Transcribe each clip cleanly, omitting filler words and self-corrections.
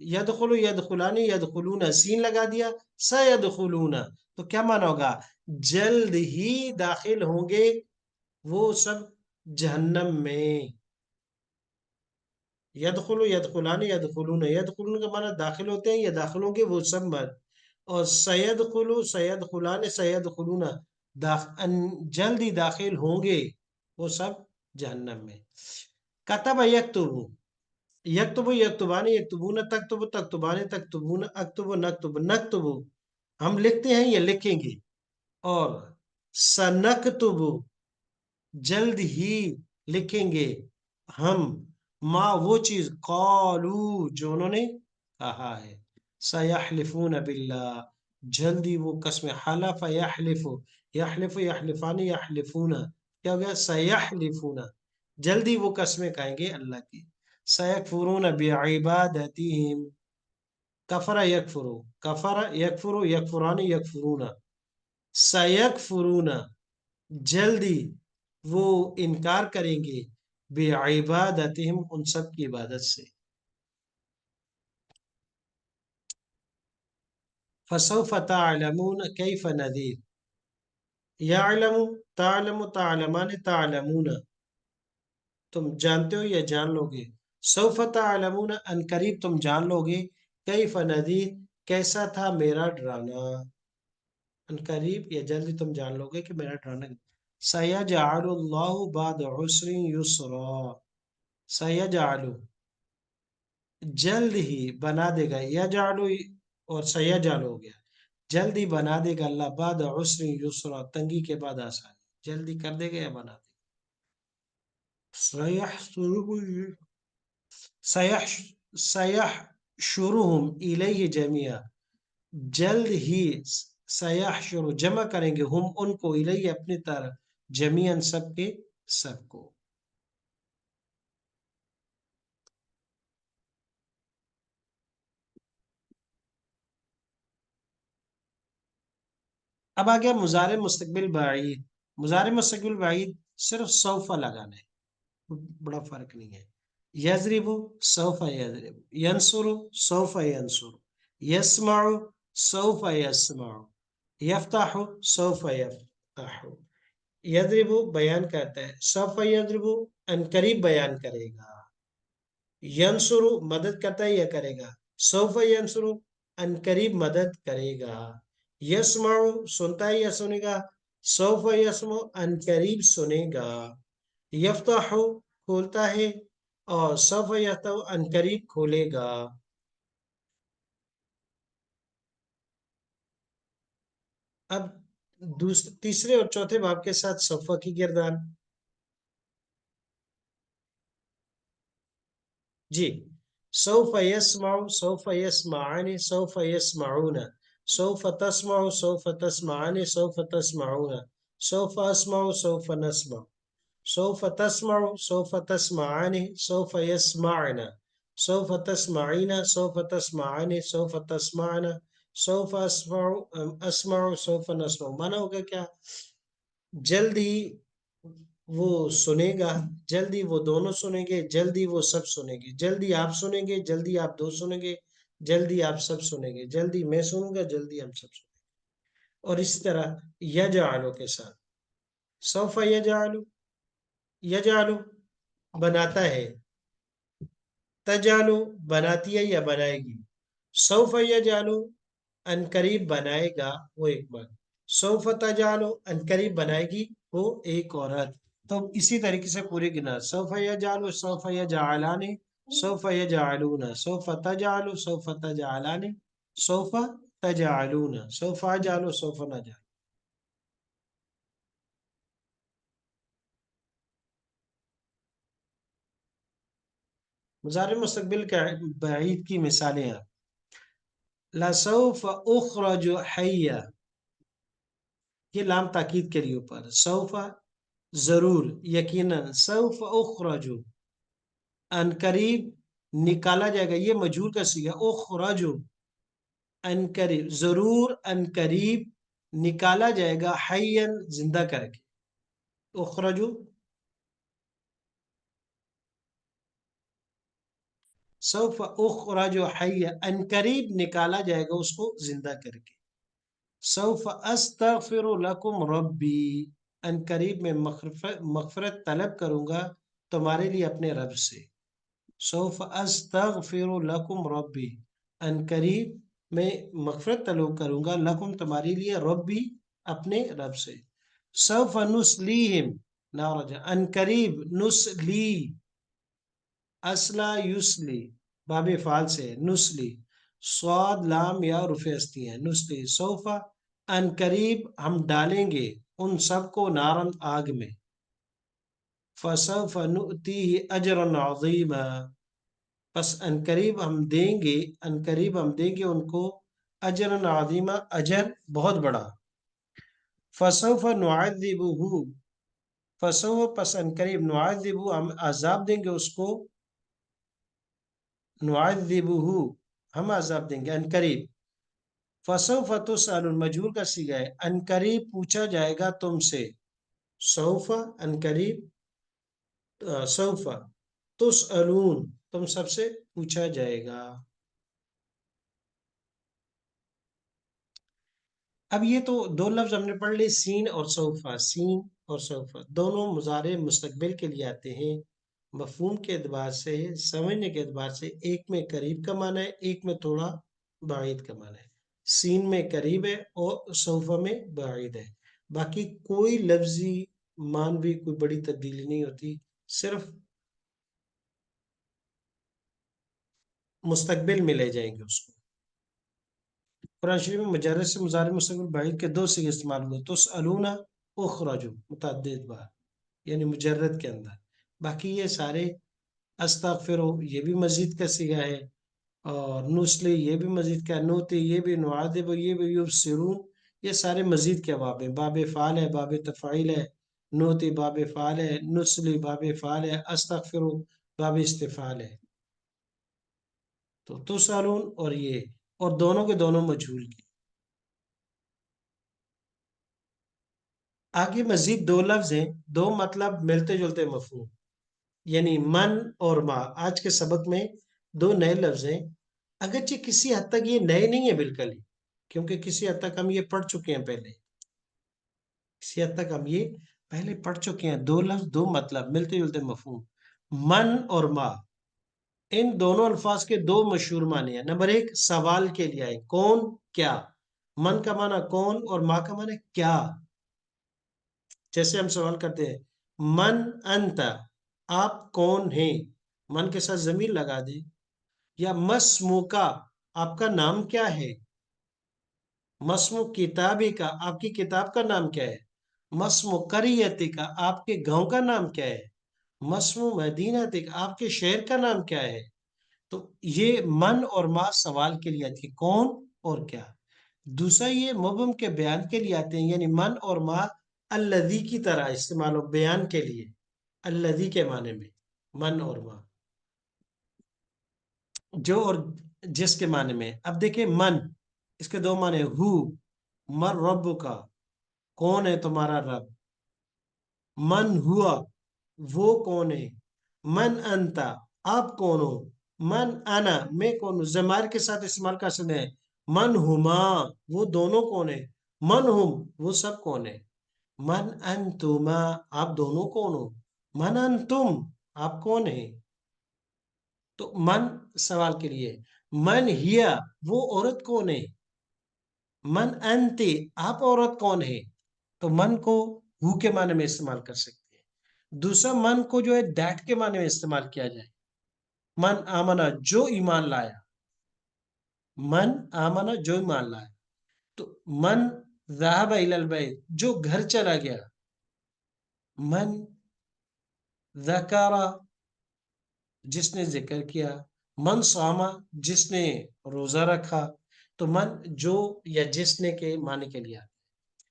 یدخلو یدخلانی یدخلون سین لگا دیا، سیدخلون، تو کیا مانا ہوگا؟ جلد ہی داخل ہوں گے وہ سب جہنم میں. یدخلو یدخلانی یدخلون، یدخلون کا مانا داخل ہوتے ہیں یا داخل ہوں گے وہ سب مرد. اور سیدخلو سیدخلان سیدخلون، جلد ہی داخل ہوں گے وہ سب جہنم میں. کتب یکتب، یکتب یکتبان یکتبون، تکتب تکتبان تکتبون، اکتب نکتب نکتب، ہم لکھتے ہیں یا لکھیں گے. اور سنکتب، جلد ہی لکھیں گے ہم، ماں وہ چیز، قالو جو انہوں نے کہا ہے. سیحلفون باللہ، جلدی وہ قسم، حلف یحلف، یحلف یحلفان یحلفون، کیا ہو گیا؟ سیحلفون، جلدی وہ قسمیں کہیں گے اللہ کی. سیکفرون بعبادتہم، کفر یکفرو، کفر یکفرو یکفران یکفرون، سیکفرون، جلدی وہ انکار کریں گے، بعبادتہم، ان سب کی عبادت سے. فسوف تعلمون کیف نذیر، یعلم، تعلم تعلمان تعلمون، تم جانتے ہو یا جان لو گے. سوف تعلمون، ان قریب تم جان لو گے، کیف نذیر، کیسا تھا میرا ڈرانا. ان قریب یا جلدی تم جان لو گے کہ میرا ڈرانا. سیجعل اللہ بعد عسر یسرا، سیجعل، جلد ہی بنا دے گا، یجعل اور سیجعل ہو گیا، جلد ہی بنا دے گا اللہ، بعد عسر یسرا، تنگی کے بعد آسانی، جلدی کر دے گا یا بنا دے گا. سیح سیحشرہم الیہ جميعا، جلد ہی سیحشر، جمع کریں گے ہم ان کو، الیہ اپنی طرف، جمیعاً سب کے سب کو. اب آ گیا مضارع مستقبل بعید. مضارع مستقبل بعید صرف سوف لگانا ہے، بڑا فرق نہیں ہے. یضرب، سوف یضرب، ینصر، سوف ینصر، یسمع، سوف یسمع، یفتح، سوف یفتح. یضرب بیان کرتا ہے، سوف یضرب ان قریب بیان کرے گا. ینصر مدد کرتا ہے یا کرے گا، سوف ینصر ان قریب مدد کرے گا. یسمع سنتا ہے یا سنے گا، سوف یسمع ان قریب سنے گا. یفتح کھولتا ہے، اور سوف یفتح ان قریب کھولے گا. اب تیسرے اور چوتھے باب کے ساتھ صفہ کی گردان. جی، سوف یسمع، سوف یسمعان، سوف یسمعون، سوف تسمع، سوف تسمعان، سوف تسمعون، سوف اسمع، سوف نسمع، سوف تسمع، سوف تسمعان، سوف يسمعن، سوف تسمعين، سوف تسمعان، سوف تسمعن، سوف اسمع، اسمع، سوف نسمع. مانا ہوگا کیا؟ جلدی وہ سنے گا، جلدی وہ دونوں سنیں گے، جلدی وہ سب سنیں گے. جلدی آپ سنیں گے، جلدی آپ دو سنیں گے، جلدی آپ سب سنیں گے، جلدی میں سنوں گا، جلدی ہم سب سنیں گے. اور اس طرح یجعلو کے ساتھ، سوف یجعلو، یجعلو بناتا ہے، تجعلو بناتی ہے یا بنائے گی، سوف یجعلو ان قریب بنائے گا وہ ایک مرد، سوف تجعلو ان قریب بنائے گی وہ ایک عورت. تو اسی طریقے سے پورے گنا، سوف یجعلو، سوف یجعلان، سوف یجعلون، سوف تجعلو، سوف تجعلان، سوف تجعلون، سوف اجعلو، سوف نجعل. مضارع مستقبل کا بعید کی مثالیں ہیں. لسوف اخرج حیا، یہ لام تاکید کے لیے اوپر، سوف ضرور، یقیناً، سوف اخرج ان قریب نکالا جائے گا، یہ مجہول کا صیغہ، اخرج ان قریب، ضرور ان قریب نکالا جائے گا، حین زندہ کر کے. اخرج سوف اخرج حیا، ان قریب نکالا جائے گا اس کو زندہ کر کے. سوف استغفر لکم ربی، ان قریب میں مغفرت طلب کروں گا تمہارے لیے اپنے رب سے. سوف استغفر لکم ربی، ان قریب میں مغفرت طلب کروں گا لکم تمہارے لیے ربی اپنے رب سے. سوف نسلیہم نارا، ان قریب نسلی، اسلا یسلی باب فعال سے نسلی، صاد لام یا رفع ہستی ہیں نسلی. سوفا ان قریب ہم ڈالیں گے ان سب کو نارن آگ میں. فسوف نؤتیہ اجرا عظیما، پس ان قریب ہم دیں گے، ان قریب ہم دیں گے ان کو اجرا عظیما، اجر بہت بڑا. فسوف نعذبہ، فسوف پس ان قریب نعذبہ ہم عذاب دیں گے اس کو، نعذبہ ہم عذاب دیں گے ان قریب. فسوف تسألون مجہول کا صیغہ ہے، ان قریب پوچھا جائے گا تم سے. سوف ان قریب، سوف تسألون تم سب سے پوچھا جائے گا. اب یہ تو دو لفظ ہم نے پڑھ لی، سین اور سوفا. سین اور سوفا دونوں مضارع مستقبل کے لیے آتے ہیں. مفہوم کے اعتبار سے، سمجھنے کے اعتبار سے، ایک میں قریب کا معنی ہے، ایک میں تھوڑا بعید کا معنی ہے. سین میں قریب ہے اور سوفا میں بعید ہے. باقی کوئی لفظی معنوی کوئی بڑی تبدیلی نہیں ہوتی، صرف مستقبل میں لے جائیں گے اس کو. قرآن شریف میں مجرد سے مضارع مستقبل بعید کے دو صیغے استعمال ہوئے، تسألون اخرجو متعدد بار، یعنی مجرد کے اندر. باقی یہ سارے استغفرو یہ بھی مزید کا صیغہ ہے، اور نسلی یہ بھی مزید کا، نوتی یہ بھی، نعادب یہ بھی، یبصرون یہ سارے مزید کے باب ہیں. باب فعال ہے، باب تفعیل ہے. نوتی باب فعال ہے، نسلی باب فعال ہے، استغفرو باب استفعال ہے. تو تسألون اور یہ، اور دونوں کے دونوں مجہول کی. آگے مزید دو لفظ ہیں، دو مطلب ملتے جلتے مفہوم، یعنی من اور ما. آج کے سبق میں دو نئے لفظ ہیں، اگرچہ کسی حد تک یہ نئے نہیں ہیں بالکل ہی، کیونکہ کسی حد تک ہم یہ پڑھ چکے ہیں پہلے، کسی حد تک ہم یہ پہلے پڑھ چکے ہیں. دو لفظ دو مطلب ملتے جلتے مفہوم، من اور ما. ان دونوں الفاظ کے دو مشہور معنی ہیں. نمبر ایک، سوال کے لیے آئے، کون کیا. من کا معنی کون اور ما کا معنی کیا. جیسے ہم سوال کرتے ہیں من انت، آپ کون ہیں، من کے ساتھ ضمیر لگا دیں. یا مسمو کا، آپ کا نام کیا ہے. مسمو کتابی کا، آپ کی کتاب کا نام کیا ہے. مسمو قریتی کا، آپ کے گاؤں کا نام کیا ہے. مسمو مدینہ کا، آپ کے شہر کا نام کیا ہے. تو یہ من اور ما سوال کے لیے آتی ہے، کون اور کیا. دوسرا یہ مبہم کے بیان کے لیے آتے ہیں، یعنی من اور ما الذی کی طرح استعمال ہو بیان کے لیے، الذی کے معنی میں من اور ما، جو اور جس کے معنی میں. اب دیکھیں من، اس کے دو معنی، ہو مر رب کا، کون ہے تمہارا رب. من ہوا، وہ کون ہے. من انتا، آپ کون ہو. من انا، میں کون ہوں. ضمائر کے ساتھ استعمال کر سکتے ہیں. من ہما، وہ دونوں کون ہیں. من ہم، وہ سب کون ہیں. من انتما، آپ دونوں کون ہو. من انتم، آپ کون ہیں. تو من سوال کے لیے. من ہیا، وہ عورت کون ہے. من انتی، آپ عورت کون ہے. تو من کو ہو کے معنی میں استعمال کر سکتے ہیں. دوسرا من کو جو ہے دیٹ کے معنی میں استعمال کیا جائے. من آمنا، جو ایمان لایا. من آمنا، جو ایمان لایا. تو من ذهب الى البيت، جو گھر چلا گیا. من ذکر، جس نے ذکر کیا. من صاما، جس نے روزہ رکھا. تو من جو یا جس نے کے معنی کے لیے.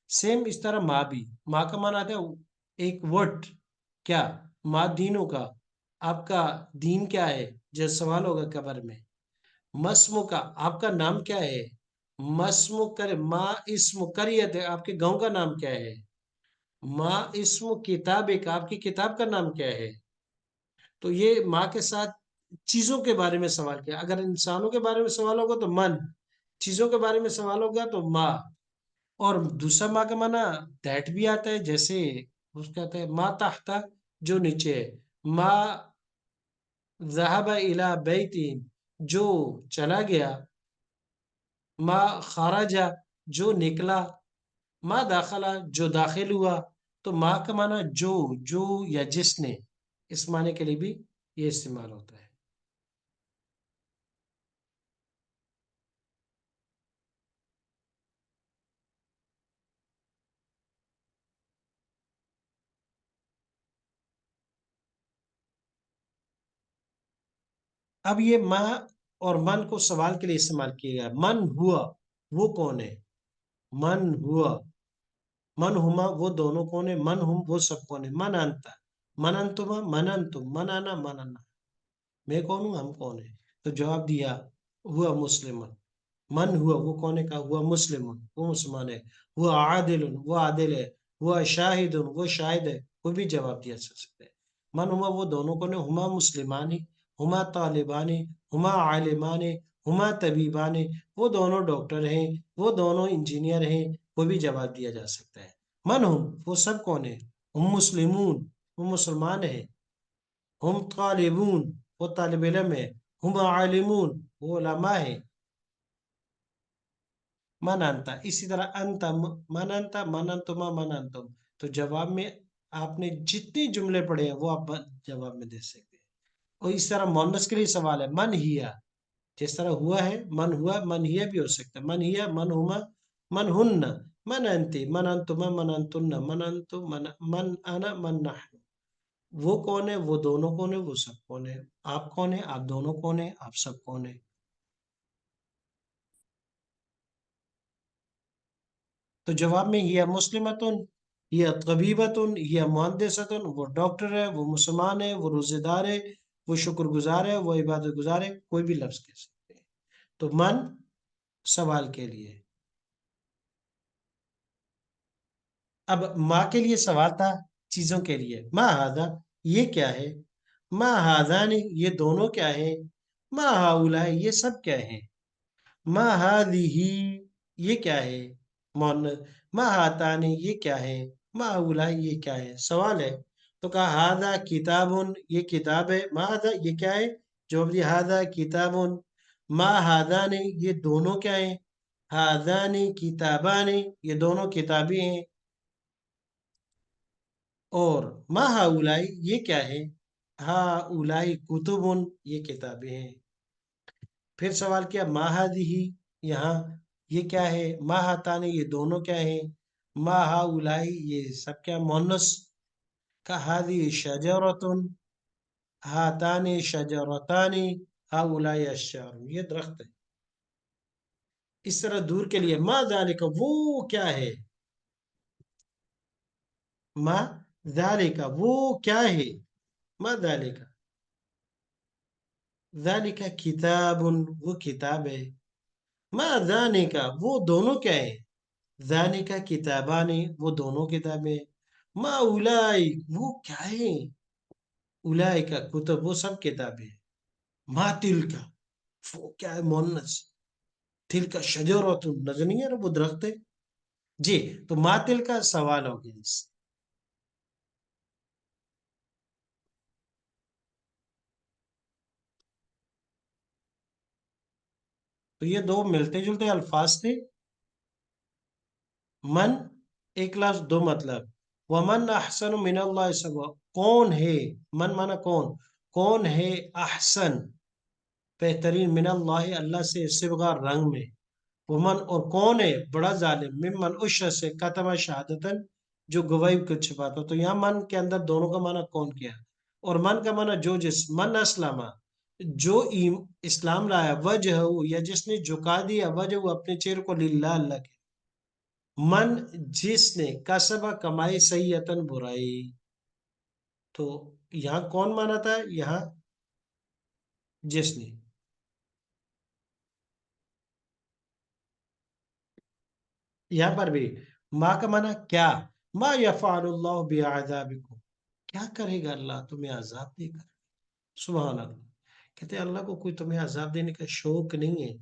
سیم اس طرح ماں بھی، ماں کا معنی آتا ہے ایک وٹ، کیا. ماں دینوں کا، آپ کا دین کیا ہے، جیسے سوال ہوگا قبر میں. مسمو کا، آپ کا نام کیا ہے. مسمو کر، ماں اسم کریت ہے، آپ کے گاؤں کا نام کیا ہے. ماں اسم کتاب کا، آپ کی کتاب کا نام کیا ہے. تو یہ ماں کے ساتھ چیزوں کے بارے میں سوال کیا. اگر انسانوں کے بارے میں سوال ہوگا تو من، چیزوں کے بارے میں سوال ہوگا تو ما. اور دوسرا ما کا معنی دیٹ بھی آتا ہے، جیسے اس کا آتا ہے ما تحت، جو نیچے ہے. ما ذهب الى بیت، جو چلا گیا. ما خرج، جو نکلا. ما داخلہ، جو داخل ہوا. تو ما کا معنی جو یا جس نے، اس معنی کے لیے بھی یہ استعمال ہوتا ہے. اب یہ ما اور من کو سوال کے لیے استعمال کیا گیا. من ہوا، وہ کون ہے؟ من ہوا. من ہما، وہ دونوں کون ہے؟ من ہم، وہ سب کون ہے؟ من انتا، من انتما، من انتم، من انا، من انا. میں کون ہوں؟ ہم کون ہے؟ تو جواب دیا ہوا مسلم. من ہوا، وہ کون ہے؟ کہا ہوا مسلم، وہ مسلمان ہے. ہوا عادل، وہ عادل ہے. ہوا شاہد، وہ شاہد ہے. کوئی بھی جواب دیا جا سکتا ہے. من ہوا، وہ دونوں کون ہے؟ ہما مسلمانی، ہما طالبانی، ہما عالمانی، ہما طبیبانی. وہ دونوں ڈاکٹر ہیں، وہ دونوں انجینئر ہیں. کوئی بھی جواب دیا جا سکتا ہے. من ہم، وہ سب کون ہے؟ ہم مسلمون، وہ مسلمان ہیں. ہم طالبون، وہ طالب علم ہے. ہم عالمون، وہ علماء ہیں. من انتا، اسی طرح انتا، من انتا، من انتما، من انتم. تو جواب میں آپ نے جتنے جملے پڑھے ہیں وہ آپ جواب میں دے سکتے ہیں. اور اس طرح مونس کے لیے سوال ہے من ہیا. جس طرح ہوا ہے من ہوا، من ہیا بھی ہو سکتا ہے. من ہیا، من ہما، من ہن، من انتی، من انتما، من انتن، من انتم، من انا، من نحن. وہ کون ہے؟ وہ دونوں کون ہے؟ وہ سب کون ہے؟ آپ کون ہے؟ آپ دونوں کون ہے؟ آپ سب کون ہے؟ تو جواب میں یہ مسلمتن، یہ طبیبتن، یہ مہندستن، وہ ڈاکٹر ہے، وہ مسلمان ہے، وہ روزے دار ہے، وہ شکر گزار ہے، وہ عبادت گزار ہے. کوئی بھی لفظ کہہ سکتے ہیں. تو من سوال کے لیے. اب ماں کے لیے سوال تھا چیزوں کے لیے. ما ہاذا، یہ کیا ہے؟ ما ہاذان، یہ دونوں کیا ہے؟ ما ہاؤلاء، یہ سب کیا ہے؟ ما ہذہ، یہ کیا ہے؟ مؤنث. ما ہاتان، یہ کیا ہے؟ ما ہاؤلاء، یہ کیا ہے؟ سوال ہے. تو کہا ہذا کتاب، یہ کتاب ہے. ما ہذا، یہ کیا ہے؟ جواب دیا ہذا کتاب. ما ہاذان، یہ دونوں کیا ہیں؟ ہاذان کتابان، یہ دونوں کتابیں ہیں. اور ما ہاؤلائی، یہ کیا ہے؟ ہاؤلائی کتب، یہ کتابیں ہیں. پھر سوال کیا ما ہذہ، یہاں یہ کیا ہے؟ ما ہاتان، یہ دونوں کیا ہیں؟ ما ہاؤلائی، یہ سب کیا مونس. کا ہذہ شجرۃ، ہاتان شجرتان، ہاؤلائی اشجار، یہ درخت ہے. اس طرح دور کے لیے ما ذالک، وہ کیا ہے؟ ما ذالک، وہ کیا ہے؟ ما ذالک، ذالک کتاب، وہ کتاب ہے. ما ذالک، وہ دونوں کیا ہے؟ ذالک کتابان، وہ دونوں کتابیں. ما اولائی، وہ کیا ہے؟ اولائی کا کتب، وہ سب کتابیں. ما تل کا، وہ کیا ہے؟ مونس. تل کا شجرۃ، نظر نہیں ہے نا وہ درخت ہے. جی. تو ما تل کا سوال ہو گیا اس. تو یہ دو ملتے جلتے الفاظ تھے. من ایک لفظ دو مطلب. ومن احسن من اللہ سوا، کون ہے؟ من مانا کون، کون ہے احسن بہترین من اللہ اللہ سے، صبغہ رنگ میں. ومن اور کون ہے بڑا ظالم، ممن اس شخص سے کتم شہادتن جو گواہی کو چھپاتا. تو یہاں من کے اندر دونوں کا معنی کون کیا؟ اور من کا معنی جو جس. من اسلامہ، جو اسلام لایا. وجہ، یا جس نے جھکا دیا وجہ اپنے چہرے کو للہ، اللہ کے. من جس نے کسبہ کمائی سیئتن برائی. تو یہاں کون مانا تھا؟ یہاں جس نے. یہاں پر بھی ما کا مانا کیا. ما یفعل اللہ بعذابکم، کیا کرے گا اللہ تمہیں عذاب دے کر. سبحان اللہ. کہتے ہیں اللہ کو کوئی تمہیں عذاب دینے کا شوق نہیں ہے،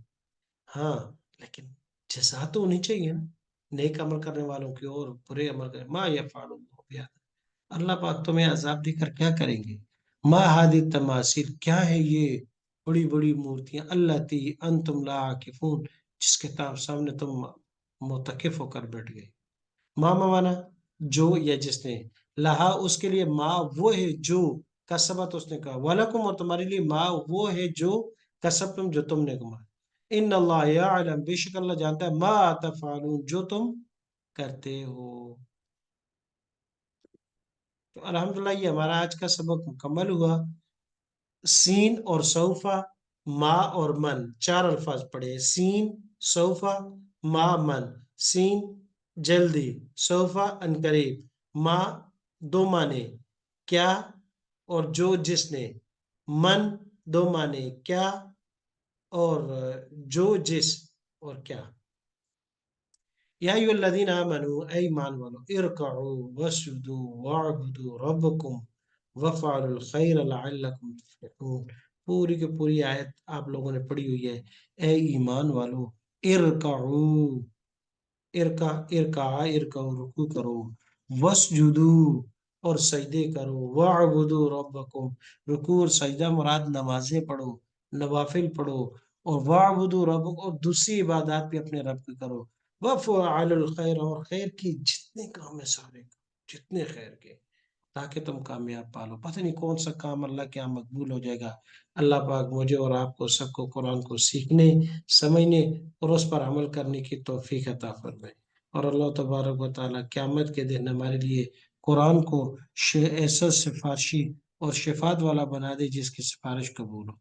ہاں لیکن جزا تو ہونی چاہیے نا، نیک عمل کرنے والوں کی اور برے عمل کرنے ما یفعل اللہ بہذا، اللہ پاک تمہیں عذاب دے کر کیا کریں گے؟ ما ہادی تماثیل، کیا ہے یہ بڑی بڑی مورتیاں، اللہ تی انتم لا عاکفون، جس کے سامنے تم متکف ہو کر بیٹھ گئے۔ ماں موانا جو یا جس نے، لہا اس کے لیے، ماں وہ ہے جو، کسبت اس نے کہا، ولکم اور تمہارے لیے ماں وہ ہے جو، کسب تم جو تم نے کمایا، ان اللہ یعلم بے شک اللہ جانتا ہے، ما تفعلون جو تم کرتے ہو۔ تو الحمدللہ یہ ہمارا آج کا سبق مکمل ہوا۔ سین اور سوفا، ما اور من، چار الفاظ پڑھے، سین، سوفا، ما، من۔ سین جلدی، سوفا انقریب، ما دو معنی کیا اور جو جس نے، من دو معنی کیا اور جو جس اور کیا۔ یا ایھا الذین آمنوا، اے ایمان والو، ارکعوا واسجدوا واعبدوا ربکم وافعلوا الخیر لعلکم تفلحون۔ پوری کی پوری آیت آپ لوگوں نے پڑھی ہوئی ہے۔ اے ایمان والو، ارکعوا، ارکعوا رکوع کرو، واسجدو اور سجدے کرو، واعبدوا ربکم، رکوع اور سجدہ مراد نمازیں پڑھو، نوافل پڑھو، اور واعبدوا ربکم، اور دوسری عبادات بھی اپنے رب کی کرو، وفعلوا الخیر، اور خیر کی جتنے کام ہے سارے جتنے خیر کے، تاکہ تم کامیاب پالو۔ پتہ نہیں کون سا کام اللہ کے یہاں مقبول ہو جائے گا۔ اللہ پاک مجھے اور آپ کو سب کو قرآن کو سیکھنے، سمجھنے اور اس پر عمل کرنے کی توفیق عطا فرمائے، اور اللہ تبارک و تعالیٰ قیامت کے دن ہمارے لیے قرآن کو ایسا سفارشی اور شفاعت والا بنا دے جس کی سفارش قبول ہو۔